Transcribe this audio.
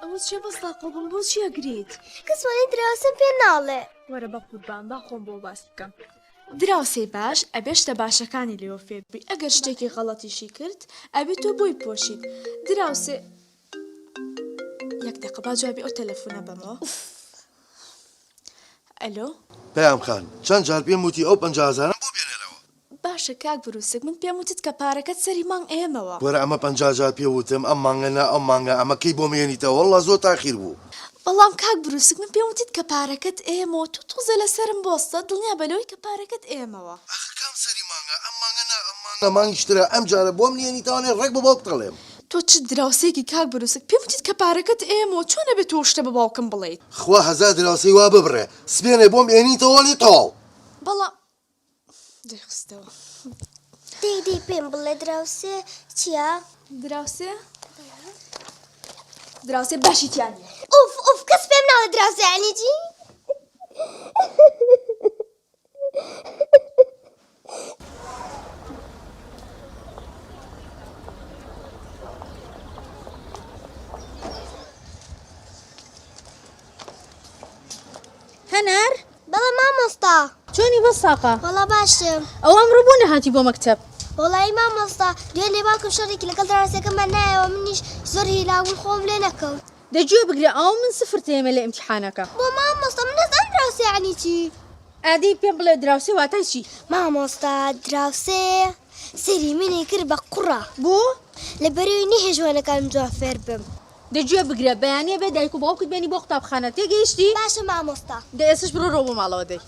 ئەوە چێ بەستا قۆبم بۆ چیە گریت؟ کەسوانی دراوسم پێ ناڵێ. وەرە بە قوربان با خۆم بۆ باس بکەم. دراوسێ باش ئەبێ شتە باشەکانی لێوە فێر بی ئەگەر شتێکی غەڵەتیشی کرد ئەبێ تۆ بۆی پۆشیت. دراوسێ یەک دقە با جوابی ئەو تەلەفۆنە بەمەوە. ئەلۆ پەیام خان چەند جار پێم وتی ئەو 50,000 بۆ بێنێرەوە. باشە کاک بروسک من پێم وتت کە پارەکەت سەری مانگ ئێمەوە. وەرە ئەمە 50 جار پێوتم ئەم مانگە نا ئەم مانگە ئەمە کەی بۆ مێنیتەوە وەڵڵا زۆر تاخیر بوو. بەڵام کاک بروسک من پێم وتیت کە پارەکەت ئێمەوە تو تۆزە لەسرم بۆستە دڵنیا بەلەوەی کە پارەکەت ئێمەوە. ئەخکام سەری مانگە ئەم مانگە نا ئەم مانگە مانگیشترە ئەم جارە بۆم نێنیتەوانێ ڕێک بە باوک دەڵێم. تۆ چ دراوسێکی کاک بروسک پێم وتیت کە پارەکەت ئێمەوە چۆنە بێت تۆ شتە بە باوکم بڵێیت. خوا هەزار دراوسەی وا ببڕێ سبێنێ بۆم ئێنیتەوە لێ تەواو. بەڵام دەخستەوە دەی پێم بڵێ دراوسێ چییە؟ دراوسێ باشیتیانی ئوف کەس پێم ناڵێ دراوسێ یعنیجی؟ هەنار بەڵێ مامۆستا چۆنی بە ساقا وەڵا باشم. ئەو ئەمڕۆ بۆ نەهاتی بۆ مەکتەب وەڵایی مامۆستا دوێنێ باوکم شەڕێکی لەگەڵ دراوسێکم بە نایەوە منیش زۆر هیلاون خۆم لێ نەکەوت. دەگوێ بگرێ ئەو من سفر تێمە لە ئیمتیحانەکە. بۆ مامۆستا من نەزان دراوسێ یعنی چی؟ ئادی پێم بڵێ دراوسێ واتای چی؟ مامۆستا دراوسێ سەری منی کرد بە قوڕە بۆ لە بەرەوەی نەهێژوانەکانم جواب فێر بم. دەگوێ بگرێ بەیانێ بێ دایک و باوکت بێنی بۆ قوتابخانە تێگەیشتی؟ باشە مامۆستا. دە ئێسش بڕۆ ڕۆ بۆ ماڵەوە دەی.